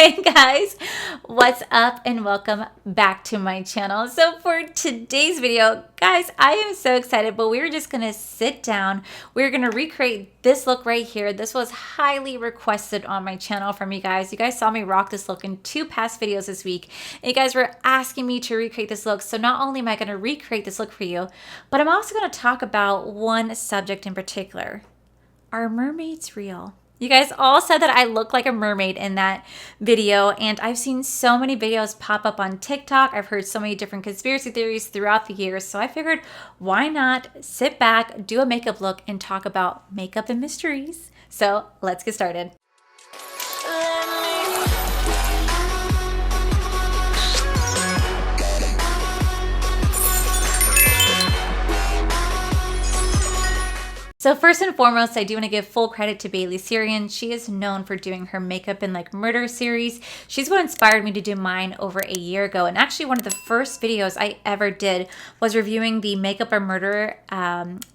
Hey guys, what's up and welcome back to my channel. So for today's video, guys, I am so excited, but we're just gonna sit down. We're gonna recreate this look right here. This was highly requested on my channel from you guys. You guys saw me rock this look in 2 past videos this week. And you guys were asking me to recreate this look. So not only am I gonna recreate this look for you, but I'm also gonna talk about one subject in particular. Are mermaids real? You guys all said that I look like a mermaid in that video, and I've seen so many videos pop up on TikTok. I've heard so many different conspiracy theories throughout the years, so I figured why not sit back, do a makeup look, and talk about makeup and mysteries. So let's get started. So first and foremost, I do want to give full credit to Bailey Sarian. She is known for doing her makeup in like murder series. She's what inspired me to do mine over a year ago. And actually one of the first videos I ever did was reviewing the Makeup or Murder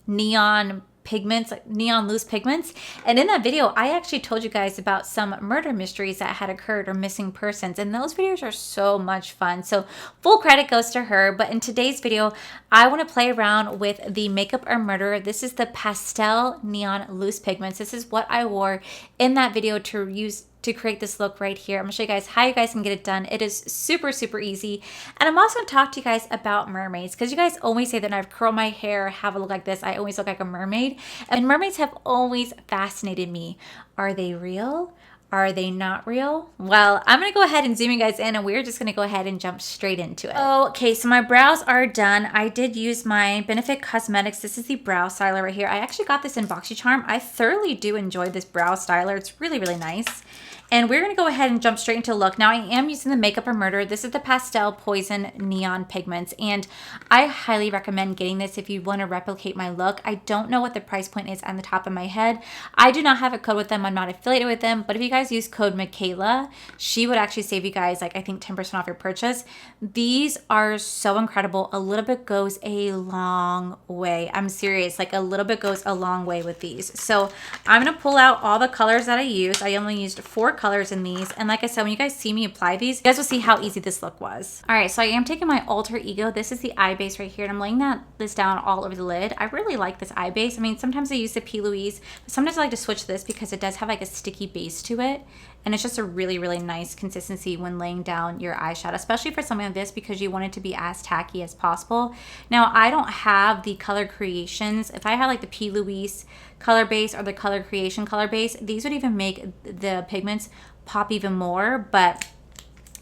neon pigments, like neon loose pigments. And in that video, I actually told you guys about some murder mysteries that had occurred or missing persons. And those videos are so much fun. So full credit goes to her. But in today's video, I want to play around with the Makeup or Murder. This is the Pastel Neon Loose Pigments. This is what I wore in that video to use to create this look right here. I'm gonna show you guys how you guys can get it done. It is super, super easy. And I'm also gonna talk to you guys about mermaids, because you guys always say that when I curl my hair, have a look like this, I always look like a mermaid. And mermaids have always fascinated me. Are they real? Are they not real? Well, I'm gonna go ahead and zoom you guys in, and we're just gonna go ahead and jump straight into it. Okay, so my brows are done. I did use my Benefit Cosmetics. This is the brow styler right here. I actually got this in BoxyCharm. I thoroughly do enjoy this brow styler. It's really, really nice. And we're gonna go ahead and jump straight into look. Now I am using the Makeup or Murder. This is the Pastel Poison Neon Pigments. And I highly recommend getting this if you wanna replicate my look. I don't know what the price point is on the top of my head. I do not have a code with them. I'm not affiliated with them. But if you guys use code Michaela, she would actually save you guys like I think 10% off your purchase. These are so incredible. A little bit goes a long way. I'm serious, like a little bit goes a long way with these. So I'm gonna pull out all the colors that I used. I only used 4 colors in these, and like I said, when you guys see me apply these, you guys will see how easy this look was. All right, so I am taking my Alter Ego. This is the eye base right here, and I'm laying this down all over the lid. I really like this eye base. I mean, sometimes I use the P. Louise, but sometimes I like to switch this because it does have like a sticky base to it, and it's just a really, really nice consistency when laying down your eyeshadow, especially for something like this, because you want it to be as tacky as possible. Now, I don't have the Color Creations. If I had like the P. Louise color base or the Color Creation color base, these would even make the pigments pop even more. But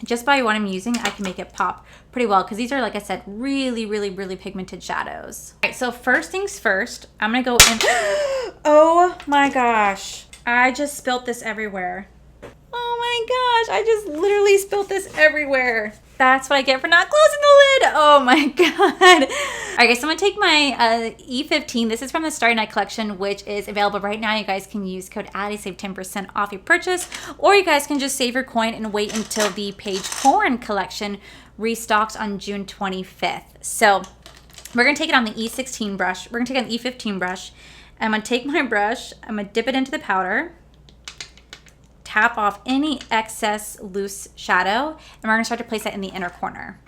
just by what I'm using, I can make it pop pretty well, because these are, like I said, really, really, really pigmented shadows. All right, so first things first, I'm gonna go in. Oh my gosh, I just spilt this everywhere. Oh my gosh, I just literally spilt this everywhere. That's what I get for not closing the lid. Oh my God. All right, guys, so I'm gonna take my E15. This is from the Starry Night collection, which is available right now. You guys can use code Allie, save 10% off your purchase, or you guys can just save your coin and wait until the Page Porn collection restocks on June 25th. So we're gonna take it on the E16 brush. We're gonna take it on the E15 brush. I'm gonna take my brush, I'm gonna dip it into the powder, tap off any excess loose shadow, and we're gonna start to place that in the inner corner.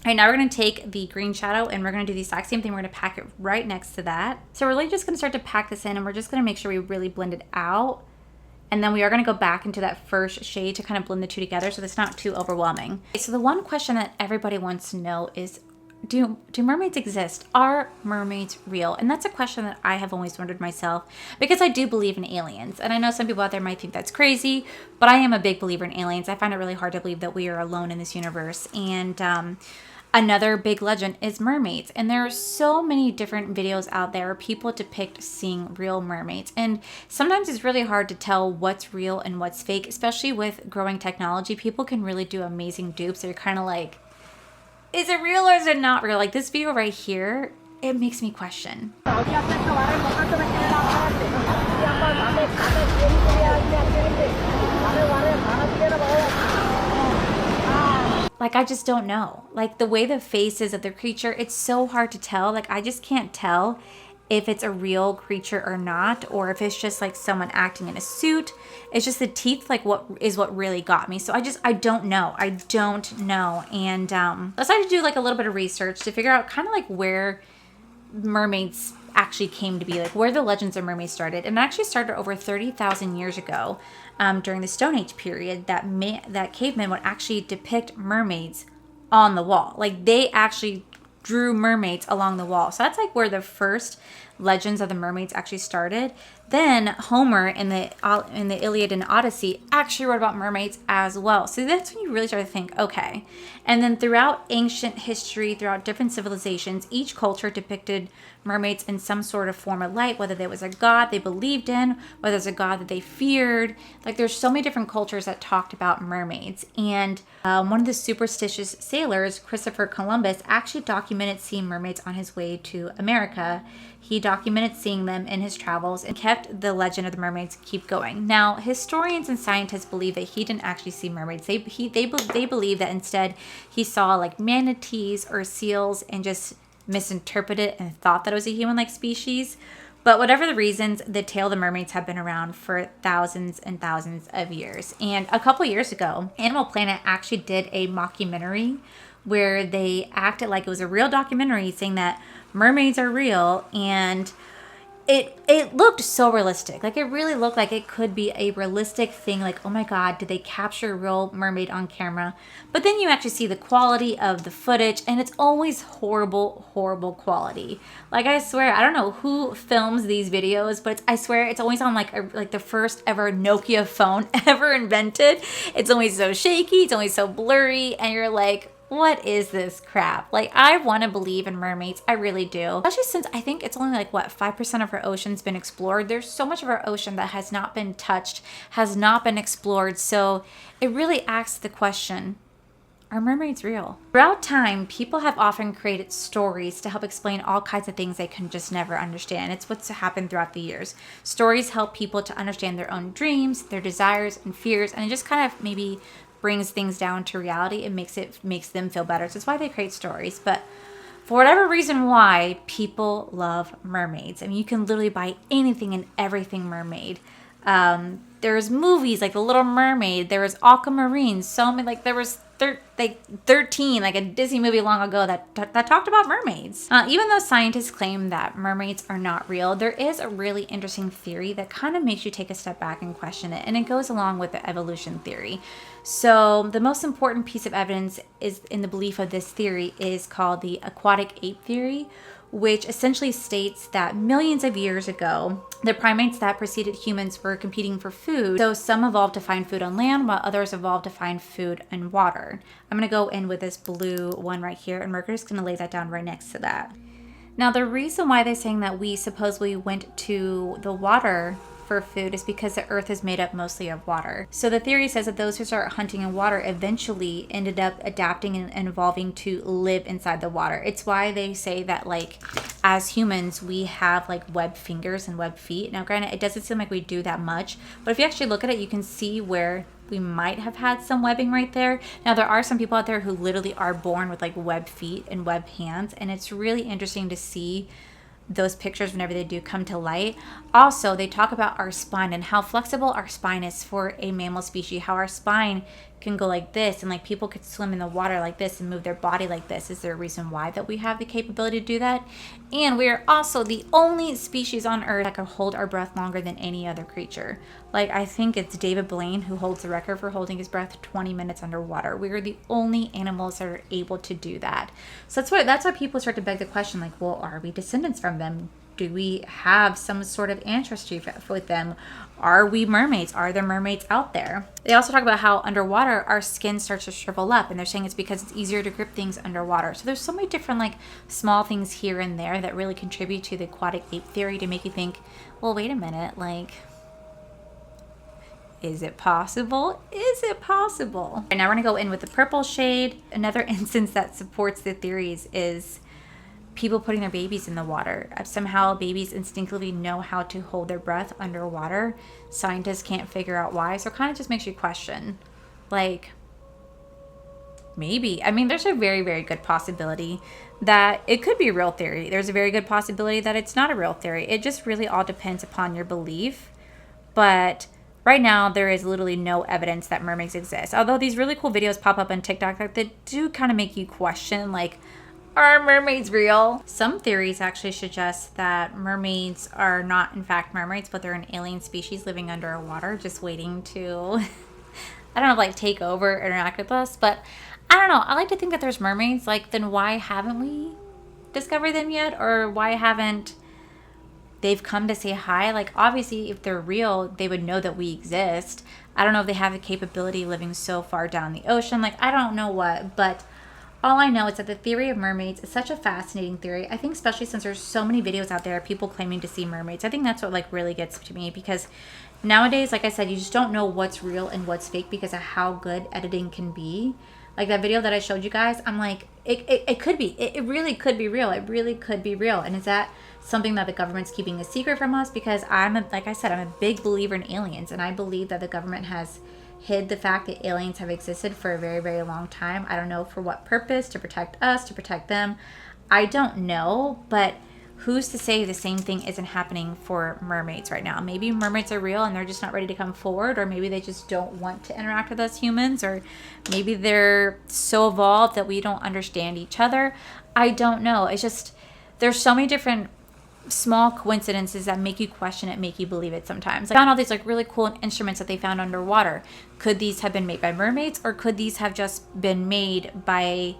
All right, now we're gonna take the green shadow and we're gonna do the exact same thing. We're gonna pack it right next to that. So we're really just gonna start to pack this in, and we're just gonna make sure we really blend it out. And then we are gonna go back into that first shade to kind of blend the two together so it's not too overwhelming. Okay, so the one question that everybody wants to know is, do mermaids exist? Are mermaids real? And that's a question that I have always wondered myself, because I do believe in aliens. And I know some people out there might think that's crazy, but I am a big believer in aliens. I find it really hard to believe that we are alone in this universe. And another big legend is mermaids. And there are so many different videos out there where people depict seeing real mermaids. And sometimes it's really hard to tell what's real and what's fake, especially with growing technology. People can really do amazing dupes. So you're kind of like, is it real or is it not real? Like this video right here, it makes me question. Like, I just don't know. Like the way the face is of the creature, it's so hard to tell. Like I just can't tell if it's a real creature or not, or if it's just like someone acting in a suit. It's just the teeth, like what really got me. So I don't know. I don't know. And I decided to do like a little bit of research to figure out kind of like where mermaids actually came to be, like where the legends of mermaids started. And it actually started over 30,000 years ago, during the Stone Age period, that cavemen would actually depict mermaids on the wall. Like they actually drew mermaids along the wall. So that's like where the first legends of the mermaids actually started. Then Homer in the Iliad and Odyssey actually wrote about mermaids as well. So that's when you really start to think, okay. And then throughout ancient history, throughout different civilizations, each culture depicted mermaids in some sort of form of light, whether there was a god they believed in, whether it's a god that they feared. Like there's so many different cultures that talked about mermaids. And one of the superstitious sailors, Christopher Columbus, actually documented seeing mermaids on his way to America. He documented seeing them in his travels and kept the legend of the mermaids keep going. Now, historians and scientists believe that he didn't actually see mermaids. They believe that instead he saw like manatees or seals and just misinterpreted it and thought that it was a human-like species. But whatever the reasons, the tale of the mermaids have been around for thousands and thousands of years. And a couple years ago, Animal Planet actually did a mockumentary where they acted like it was a real documentary saying that mermaids are real, and it looked so realistic. Like it really looked like it could be a realistic thing. Like, oh my God, did they capture a real mermaid on camera? But then you actually see the quality of the footage, and it's always horrible, horrible quality. Like I swear, I don't know who films these videos, but I swear it's always on like the first ever Nokia phone ever invented. It's always so shaky, it's always so blurry, and you're like, what is this crap? Like, I want to believe in mermaids. I really do. Especially since I think it's only like, what, 5% of our ocean's been explored. There's so much of our ocean that has not been touched, has not been explored. So it really asks the question, are mermaids real? Throughout time, people have often created stories to help explain all kinds of things they can just never understand. It's what's happened throughout the years. Stories help people to understand their own dreams, their desires and fears, and it just kind of maybe brings things down to reality. It makes them feel better. So it's why they create stories. But for whatever reason why, people love mermaids. I mean, you can literally buy anything and everything mermaid. There's movies like The Little Mermaid. There was Aquamarine. So many, like there was 13, like a Disney movie long ago that talked about mermaids. Even though scientists claim that mermaids are not real, there is a really interesting theory that kind of makes you take a step back and question it, and it goes along with the evolution theory. So the most important piece of evidence is in the belief of this theory is called the aquatic ape theory, which essentially states that millions of years ago, the primates that preceded humans were competing for food. So some evolved to find food on land, while others evolved to find food in water. I'm going to go in with this blue one right here, and we're just going to lay that down right next to that. Now, the reason why they're saying that we supposedly went to the water for food is because the earth is made up mostly of water. So the theory says that those who start hunting in water eventually ended up adapting and evolving to live inside the water. It's why they say that, like, as humans, we have like webbed fingers and webbed feet. Now, granted, it doesn't seem like we do that much, but if you actually look at it, you can see where we might have had some webbing right there. Now, there are some people out there who literally are born with like webbed feet and webbed hands, and it's really interesting to see those pictures whenever they do come to light. Also, they talk about our spine and how flexible our spine is for a mammal species, how our spine can go like this, and like people could swim in the water like this and move their body like this. Is there a reason why that we have the capability to do that? And we are also the only species on earth that can hold our breath longer than any other creature. Like, I think it's David Blaine who holds the record for holding his breath 20 minutes underwater. We are the only animals that are able to do that. So that's why people start to beg the question, like, well, are we descendants from them? Do we have some sort of ancestry with them? Are we mermaids? Are there mermaids out there? They also talk about how underwater our skin starts to shrivel up, and they're saying it's because it's easier to grip things underwater. So there's so many different like small things here and there that really contribute to the aquatic ape theory to make you think, well, wait a minute, like, is it possible? Is it possible? And now we're gonna go in with the purple shade. Another instance that supports the theories is people putting their babies in the water. Somehow babies instinctively know how to hold their breath underwater. Scientists can't figure out why. So it kind of just makes you question, like, maybe. I mean, there's a very, very good possibility that it could be a real theory. There's a very good possibility that it's not a real theory. It just really all depends upon your belief. But right now, there is literally no evidence that mermaids exist. Although these really cool videos pop up on TikTok that do kind of make you question, like, are mermaids real? Some theories actually suggest that mermaids are not, in fact, mermaids, but they're an alien species living underwater, just waiting to, I don't know, like take over, interact with us. But I don't know. I like to think that there's mermaids. Like, then why haven't we discovered them yet? Or why haven't they've come to say hi? Like, obviously, if they're real, they would know that we exist. I don't know if they have the capability of living so far down the ocean. Like, I don't know what, but all I know is that the theory of mermaids is such a fascinating theory. I think especially since there's so many videos out there of people claiming to see mermaids. I think that's what like really gets to me, because nowadays, like I said, you just don't know what's real and what's fake because of how good editing can be. Like that video that I showed you guys, I'm like, it could be. It really could be real. It really could be real. And is that something that the government's keeping a secret from us? Because like I said, I'm a big believer in aliens, and I believe that the government has hid the fact that aliens have existed for a very, very long time. I don't know for what purpose, to protect us, to protect them. I don't know, but who's to say the same thing isn't happening for mermaids right now? Maybe mermaids are real and they're just not ready to come forward, or maybe they just don't want to interact with us humans, or maybe they're so evolved that we don't understand each other. I don't know. It's just, there's so many different small coincidences that make you question it, make you believe it sometimes. I found all these like really cool instruments that they found underwater. Could these have been made by mermaids, or could these have just been made by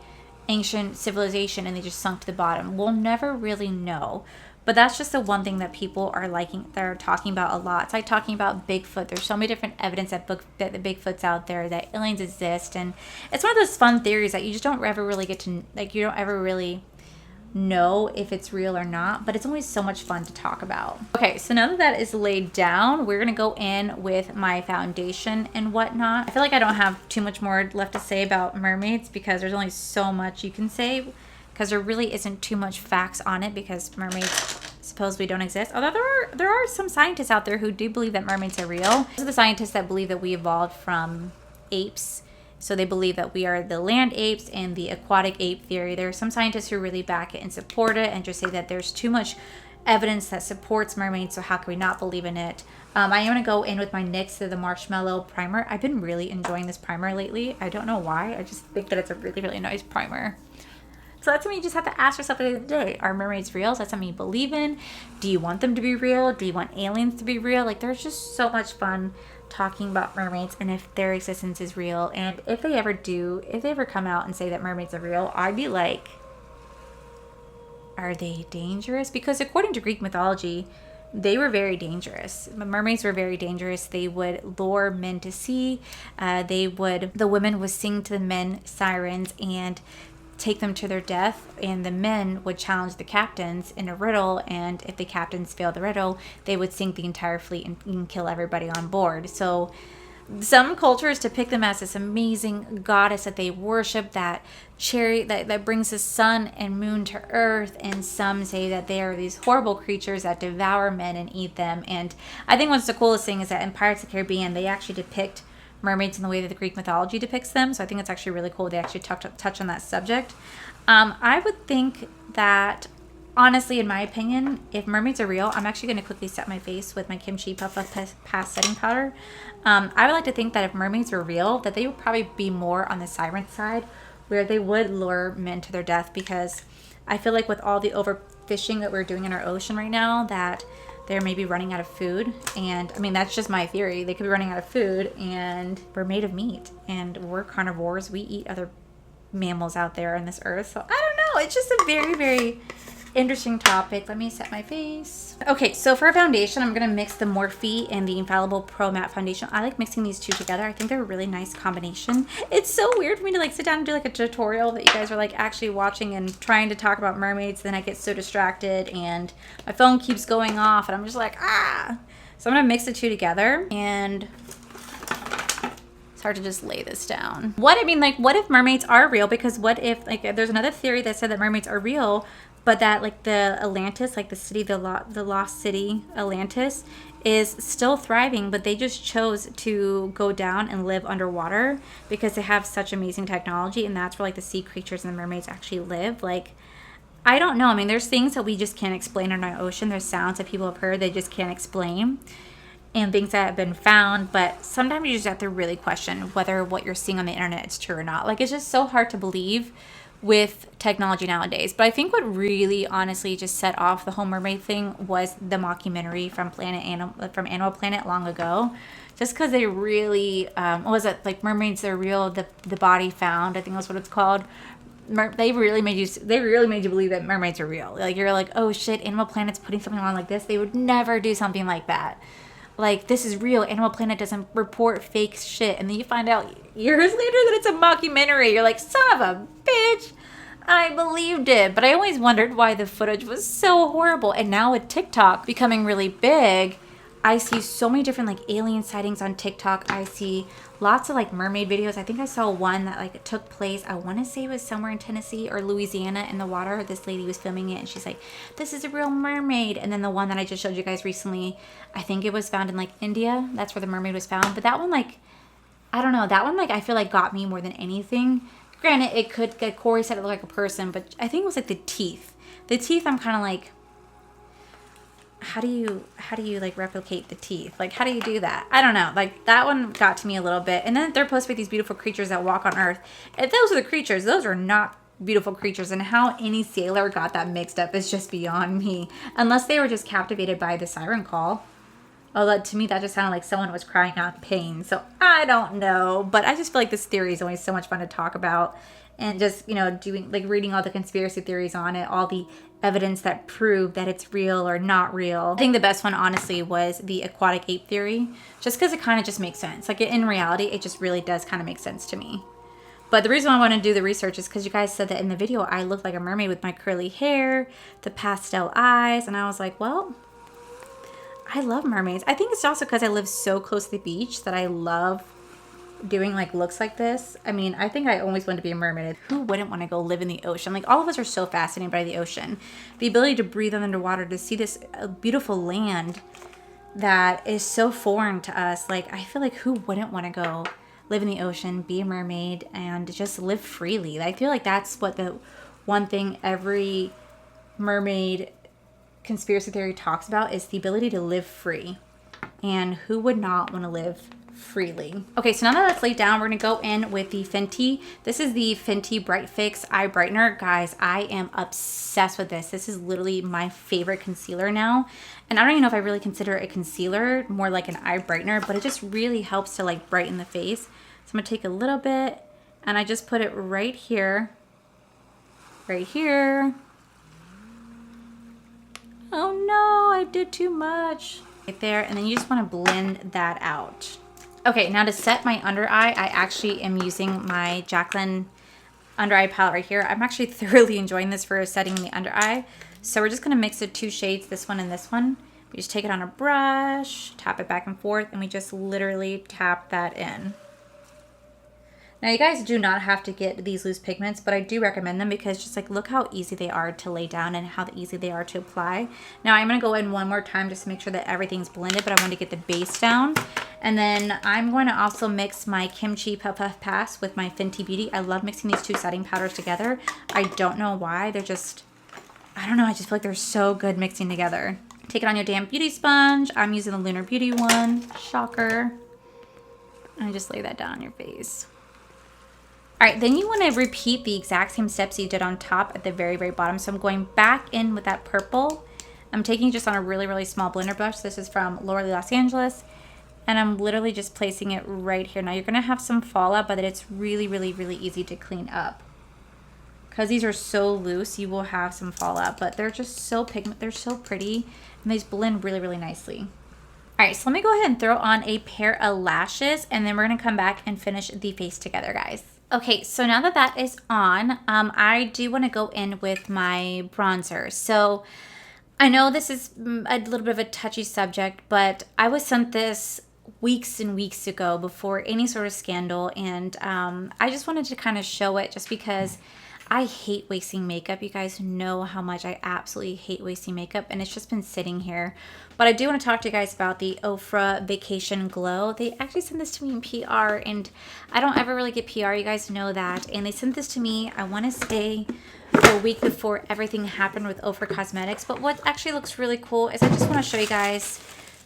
ancient civilization and they just sunk to the bottom? We'll never really know. But that's just the one thing that people are liking, they're talking about a lot. It's like talking about Bigfoot. There's so many different evidence that the Bigfoot's out there, that aliens exist, and it's one of those fun theories that you just don't ever really get to, like, you don't ever really know if it's real or not, but it's always so much fun to talk about. Okay, so now that that is laid down, we're gonna go in with my foundation and whatnot. I feel like I don't have too much more left to say about mermaids because there's only so much you can say, because there really isn't too much facts on it, because mermaids supposedly don't exist. Although there are some scientists out there who do believe that mermaids are real. Those are the scientists that believe that we evolved from apes. So they believe that we are the land apes and the aquatic ape theory. There are some scientists who really back it and support it and just say that there's too much evidence that supports mermaids, so how can we not believe in it? I am going to go in with my NYX the Marshmallow Primer. I've been really enjoying this primer lately. I don't know why. I just think that it's a really, really nice primer. So that's something you just have to ask yourself at the end of the day. Are mermaids real? Is that something you believe in? Do you want them to be real? Do you want aliens to be real? Like, there's just so much fun talking about mermaids and if their existence is real. And if they ever come out and say that mermaids are real, I'd be like, are they dangerous? Because according to Greek mythology, they were very dangerous. Mermaids were very dangerous. They would lure men to sea. The women would sing to the men sirens and take them to their death, and the men would challenge the captains in a riddle, and if the captains failed the riddle, they would sink the entire fleet and kill everybody on board. So some cultures depict them as this amazing goddess that they worship, that that brings the sun and moon to earth, and some say that they are these horrible creatures that devour men and eat them. And I think what's the coolest thing is that in Pirates of the Caribbean, they actually depict mermaids in the way that the Greek mythology depicts them. So I think it's actually really cool they actually touch on that subject. I would think that, honestly, in my opinion, if mermaids are real, I'm actually going to quickly set my face with my Kimchi Puff Pass setting powder. I would like to think that if mermaids were real, that they would probably be more on the siren side, where they would lure men to their death, because I feel like with all the overfishing that we're doing in our ocean right now, that they're maybe running out of food. And I mean, that's just my theory. They could be running out of food, and we're made of meat, and we're carnivores. We eat other mammals out there on this earth. So I don't know. It's just a very, very interesting topic. Let me set my face. Okay, so for a foundation, I'm going to mix the Morphe and the Infallible Pro Matte Foundation. I like mixing these two together. I think they're a really nice combination. It's so weird for me to like sit down and do like a tutorial that you guys are like actually watching and trying to talk about mermaids. Then I get so distracted and my phone keeps going off and I'm just like, ah. So I'm going to mix the two together, and it's hard to just lay this down. What if mermaids are real? Because what if, like, there's another theory that said that mermaids are real, but that like the Atlantis, like the city, the lost city Atlantis, is still thriving, but they just chose to go down and live underwater because they have such amazing technology, and that's where like the sea creatures and the mermaids actually live. Like, I don't know. I mean, there's things that we just can't explain in our ocean. There's sounds that people have heard they just can't explain, and things that have been found. But sometimes you just have to really question whether what you're seeing on the internet is true or not. Like, it's just so hard to believe with technology nowadays. But I think what really honestly just set off the whole mermaid thing was the mockumentary from Animal Planet long ago. Just because they really, what was it, like Mermaids, They're Real, the body found, I think that's what it's called. They really made you believe that mermaids are real. Like, you're like, oh shit, Animal Planet's putting something on like this. They would never do something like that. Like, this is real. Animal Planet doesn't report fake shit. And then you find out years later that it's a mockumentary. You're like, son of a bitch. I believed it. But I always wondered why the footage was so horrible. And now with TikTok becoming really big, I see so many different like alien sightings on TikTok. I see lots of like mermaid videos. I think I saw one that like took place, I want to say it was somewhere in Tennessee or Louisiana in the water. This lady was filming it and she's like, this is a real mermaid. And then the one that I just showed you guys recently, I think it was found in like India. That's where the mermaid was found. But that one, like, I don't know. That one, like, I feel like got me more than anything. Granted, it could get, Corey said it looked like a person, but I think it was like the teeth. The teeth, I'm kind of like, how do you like replicate the teeth? Like, how do you do that? I don't know. Like, that one got to me a little bit. And then they're supposed to be these beautiful creatures that walk on Earth. If those are the creatures, those are not beautiful creatures. And how any sailor got that mixed up is just beyond me. Unless they were just captivated by the siren call. Although to me, that just sounded like someone was crying out in pain. So I don't know. But I just feel like this theory is always so much fun to talk about. And just, you know, doing like reading all the conspiracy theories on it, all the evidence that prove that it's real or not real. I think the best one, honestly, was the aquatic ape theory, just because it kind of just makes sense. Like, in reality, it just really does kind of make sense to me. But the reason I want to do the research is because you guys said that in the video I looked like a mermaid with my curly hair, the pastel eyes, and I was like, well, I love mermaids. I think it's also because I live so close to the beach that I love doing like looks like this. I mean, I think I always wanted to be a mermaid. Who wouldn't want to go live in the ocean? Like, all of us are so fascinated by the ocean. The ability to breathe underwater, to see this beautiful land that is so foreign to us. Like, I feel like who wouldn't want to go live in the ocean, be a mermaid, and just live freely? I feel like that's what the one thing every mermaid conspiracy theory talks about, is the ability to live free. And who would not want to live freely? Okay, so now that that's laid down, we're gonna go in with the Fenty. This is the Fenty Bright Fix Eye Brightener. Guys, I am obsessed with this. This is literally my favorite concealer now. And I don't even know if I really consider it a concealer, more like an eye brightener, but it just really helps to like brighten the face. So I'm gonna take a little bit and I just put it right here. Right here. Oh no, I did too much. Right there, and then you just wanna blend that out. Okay, now to set my under eye, I actually am using my Jaclyn under eye palette right here. I'm actually thoroughly enjoying this for setting the under eye. So we're just gonna mix the two shades, this one and this one. We just take it on a brush, tap it back and forth, and we just literally tap that in. Now, you guys do not have to get these loose pigments, but I do recommend them because just like look how easy they are to lay down and how easy they are to apply. Now, I'm going to go in one more time just to make sure that everything's blended, but I want to get the base down. And then I'm going to also mix my Kimchi Puff Puff Pass with my Fenty Beauty. I love mixing these two setting powders together. I don't know why. They're just, I don't know. I just feel like they're so good mixing together. Take it on your damp beauty sponge. I'm using the Lunar Beauty one. Shocker. And just lay that down on your face. All right, then you want to repeat the exact same steps you did on top at the very, very bottom. So I'm going back in with that purple. I'm taking just on a really, really small blender brush. This is from Laura Lee Los Angeles. And I'm literally just placing it right here. Now you're going to have some fallout, but it's really, really, really easy to clean up. Because these are so loose, you will have some fallout. But they're just so pigment. They're so pretty. And they just blend really, really nicely. All right, so let me go ahead and throw on a pair of lashes. And then we're going to come back and finish the face together, guys. Okay, so now that that is on, I do want to go in with my bronzer. So I know this is a little bit of a touchy subject, but I was sent this weeks and weeks ago before any sort of scandal, and I just wanted to kind of show it just because I hate wasting makeup. You guys know how much I absolutely hate wasting makeup, and it's just been sitting here. But I do want to talk to you guys about the Ofra Vacation Glow. They actually sent this to me in PR, and I don't ever really get PR. You guys know that. And they sent this to me, I want to say, a week before everything happened with Ofra Cosmetics. But what actually looks really cool is I just want to show you guys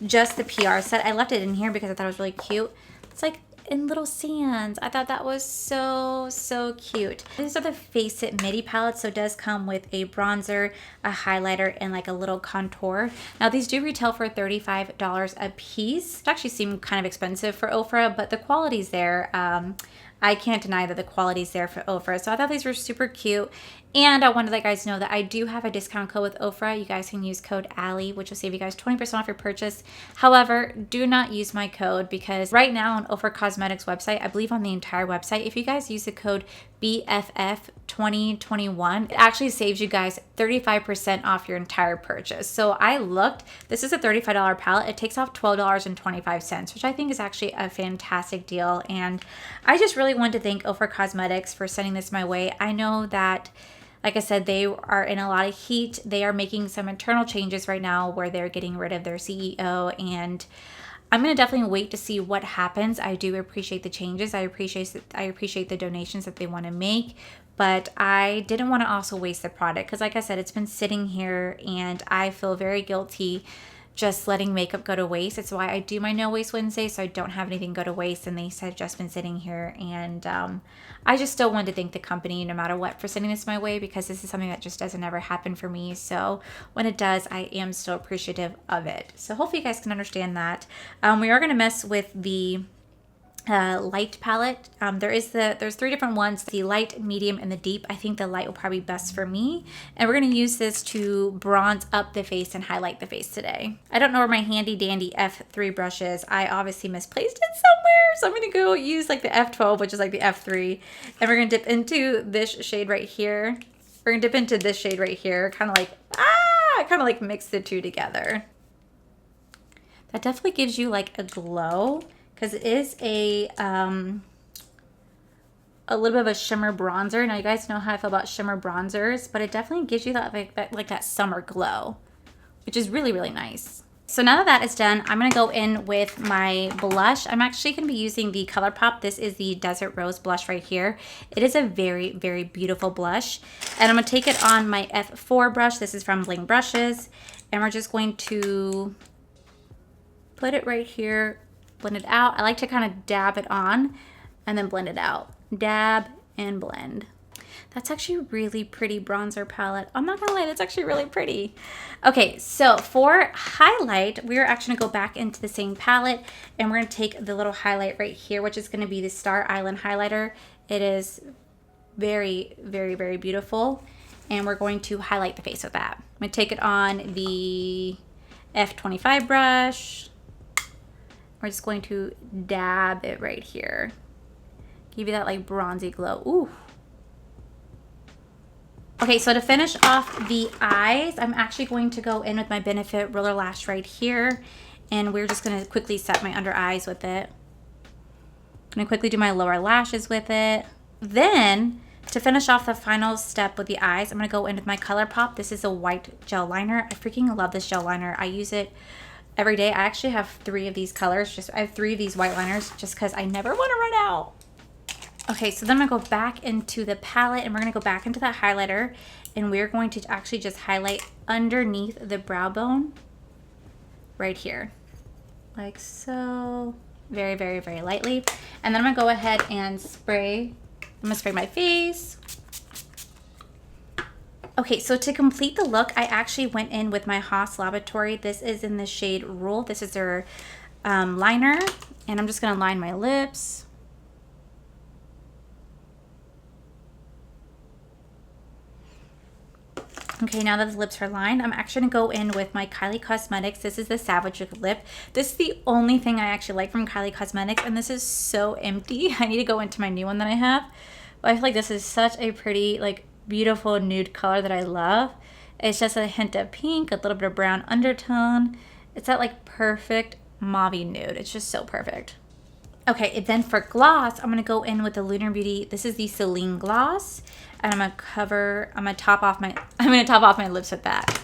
just the PR set. I left it in here because I thought it was really cute. It's like in little sands. I thought that was so cute. These are the Face It midi palettes, so it does come with a bronzer, a highlighter, and like a little contour. Now these do retail for $35 a piece. It actually seemed kind of expensive for Ofra, but the quality's there. I can't deny that the quality's there for Ofra. So I thought these were super cute. And I wanted to let you guys know that I do have a discount code with Ofra. You guys can use code Allie, which will save you guys 20% off your purchase. However, do not use my code because right now on Ofra Cosmetics website, I believe on the entire website, if you guys use the code BFF2021, it actually saves you guys 35% off your entire purchase. So I looked, this is a $35 palette. It takes off $12.25, which I think is actually a fantastic deal. And I just really wanted to thank Ofra Cosmetics for sending this my way. I know that, like I said, they are in a lot of heat. They are making some internal changes right now where they're getting rid of their CEO, and I'm going to definitely wait to see what happens. I do appreciate the changes. I appreciate the donations that they want to make, but I didn't want to also waste the product because, like I said, it's been sitting here and I feel very guilty just letting makeup go to waste. It's why I do my No Waste Wednesday, so I don't have anything go to waste, and they said just been sitting here. And I just still wanted to thank the company no matter what for sending this my way, because this is something that just doesn't ever happen for me. So when it does, I am still appreciative of it. So hopefully you guys can understand that. We are going to mess with the light palette. There's three different ones: the light, medium, and the deep. I think the light will probably be best for me, and we're going to use this to bronze up the face and highlight the face today. I don't know where my handy dandy F3 brush is. I obviously misplaced it somewhere, so I'm going to go use like the F12, which is like the F3, and we're going to dip into this shade right here. We're going to dip into this shade right here, kind of like mix the two together. That definitely gives you like a glow, because it is a little bit of a shimmer bronzer. Now you guys know how I feel about shimmer bronzers, but it definitely gives you that like that summer glow, which is really nice. So now that is done, I'm gonna go in with my blush. I'm actually gonna be using the ColourPop. This is the Desert Rose blush right here. It is a very beautiful blush, and I'm gonna take it on my F4 brush. This is from Bling Brushes, and we're just going to put it right here. Blend it out. I like to kind of dab it on and then blend it out. Dab and blend. That's actually a really pretty bronzer palette. I'm not gonna lie, that's actually really pretty. Okay, so for highlight, we're actually gonna go back into the same palette, and we're gonna take the little highlight right here, which is gonna be the Star Island highlighter. It is very beautiful, and we're going to highlight the face with that. I'm gonna take it on the F25 brush. We're just going to dab it right here. Give you that like bronzy glow. Ooh. Okay, so to finish off the eyes, I'm actually going to go in with my Benefit Roller Lash right here. And we're just going to quickly set my under eyes with it. I'm going to quickly do my lower lashes with it. Then, to finish off the final step with the eyes, I'm going to go in with my ColourPop. This is a white gel liner. I freaking love this gel liner. I use it every day. I actually have 3 of these colors. I have 3 of these white liners just because I never want to run out. Okay, so then I'm going to go back into the palette, and we're going to go back into that highlighter, and we're going to actually just highlight underneath the brow bone right here. Like so. Very lightly. And then I'm going to go ahead and spray. I'm going to spray my face. Okay, so to complete the look, I actually went in with my Haus Laboratory. This is in the shade Rule. This is their liner, and I'm just going to line my lips. Okay, now that the lips are lined, I'm actually going to go in with my Kylie Cosmetics. This is the Savage lip. This is the only thing I actually like from Kylie Cosmetics, and this is so empty. I need to go into my new one that I have. But I feel like this is such a pretty, like, beautiful nude color that I love. It's just a hint of pink, a little bit of brown undertone. It's that like perfect mauve nude. It's just so perfect. Okay, and then for gloss, I'm gonna go in with the Lunar Beauty. This is the Selene gloss, and I'm gonna top off my lips with that.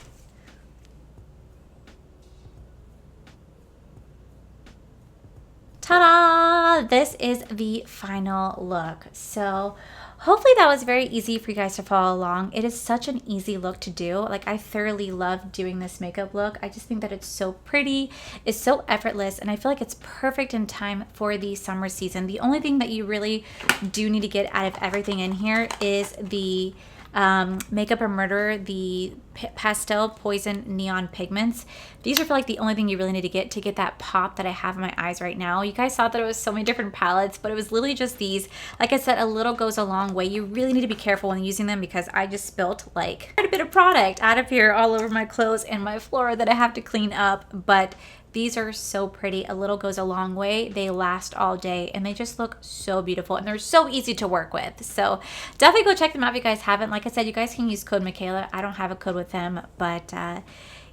Ta-da! This is the final look. So hopefully that was very easy for you guys to follow along. It is such an easy look to do. Like, I thoroughly love doing this makeup look. I just think that it's so pretty, it's so effortless, and I feel like it's perfect in time for the summer season. The only thing that you really do need to get out of everything in here is the Makeup or Murder, the Pastel Poison Neon Pigments. These are like the only thing you really need to get that pop that I have in my eyes right now. You guys saw that it was so many different palettes, but it was literally just these. Like I said, a little goes a long way. You really need to be careful when using them, because I just spilt like quite a bit of product out of here all over my clothes and my floor that I have to clean up. But these are so pretty. A little goes a long way. They last all day, and they just look so beautiful, and they're so easy to work with. So definitely go check them out if you guys haven't. Like I said, you guys can use code Michaela. I don't have a code with them, but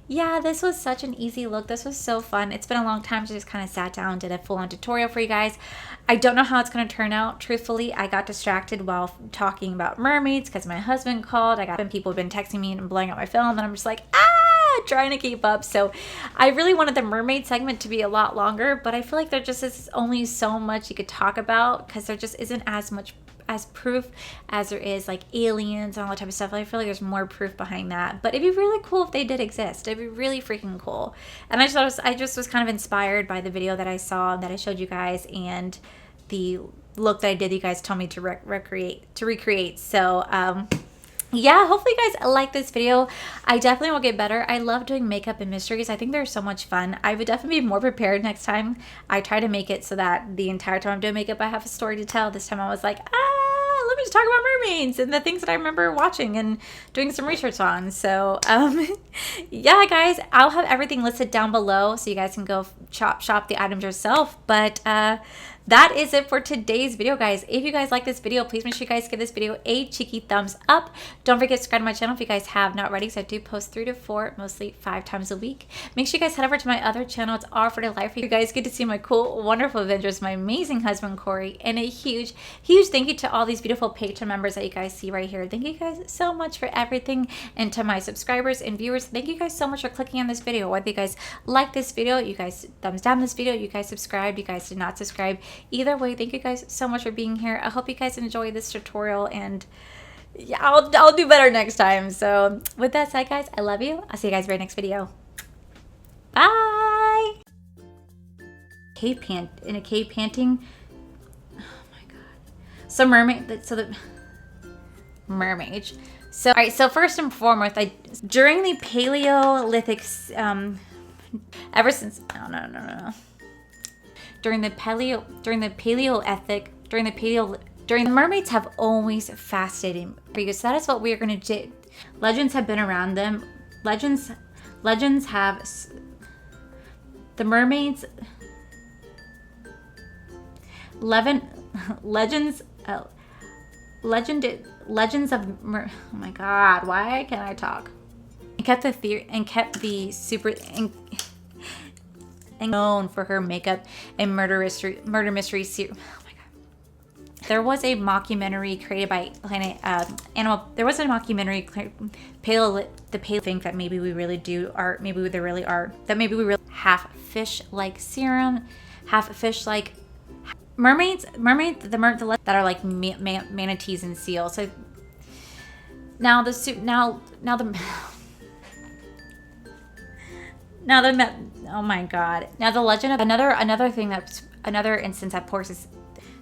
yeah, this was such an easy look. This was so fun. It's been a long time, so I just kind of sat down and did a full-on tutorial for you guys. I don't know how it's going to turn out. Truthfully, I got distracted while talking about mermaids because my husband called. People have been texting me and blowing up my phone, and I'm just like, trying to keep up. So I really wanted the mermaid segment to be a lot longer, but I feel like there just is only so much you could talk about, because there just isn't as much as proof as there is like aliens and all that type of stuff. I feel like there's more proof behind that, but it'd be really cool if they did exist. It'd be really freaking cool. And I just was kind of inspired by the video that I saw that I showed you guys, and the look that I did, you guys told me to recreate. So yeah, hopefully you guys like this video. I definitely will get better. I love doing makeup and mysteries. I think they're so much fun. I would definitely be more prepared next time. I try to make it so that the entire time I'm doing makeup, I have a story to tell. This time I was like, let me just talk about mermaids and the things that I remember watching and doing some research on. So yeah, guys, I'll have everything listed down below so you guys can go shop the items yourself. But that is it for today's video, guys. If you guys like this video, please make sure you guys give this video a cheeky thumbs up. Don't forget to subscribe to my channel if you guys have not already, because I do post 3 to 4, mostly 5 times a week. Make sure you guys head over to my other channel. It's all for the life. You guys get to see my cool, wonderful adventures, my amazing husband, Corey, and a huge, huge thank you to all these beautiful Patreon members that you guys see right here. Thank you guys so much for everything. And to my subscribers and viewers, thank you guys so much for clicking on this video. Whether you guys like this video, you guys thumbs down this video, you guys subscribed, you guys did not subscribe. Either way, thank you guys so much for being here. I hope you guys enjoy this tutorial, and yeah, I'll do better next time. So with that said, guys, I love you. I'll see you guys right next video. Bye. In a cave panting. Oh my god. So mermaid. So the mermaid. So all right. So first and foremost, during the Paleolithic, ever since during the mermaids have always fasted for you. So that is what we are going to do. Legends have been around them. Legends have the mermaids. Legends of oh my god, why can't I talk? And kept the theory and kept the super and known for her makeup and murder mystery series. Oh my god. There was a mockumentary created by there was a mockumentary the think that maybe we really do are, maybe there really are, that maybe we really half fish like serum, half fish like mermaids that are like manatees and seals. So now the oh my god. Now the legend of another thing that's another instance that porks is,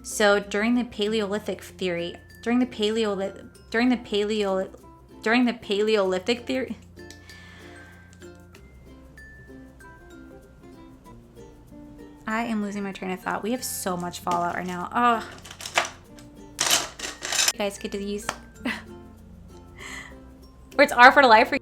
so during the Paleolithic theory, during the Paleolithic theory, I am losing my train of thought. We have so much fallout right now. Oh, you guys get to use. Or it's R for the life for you.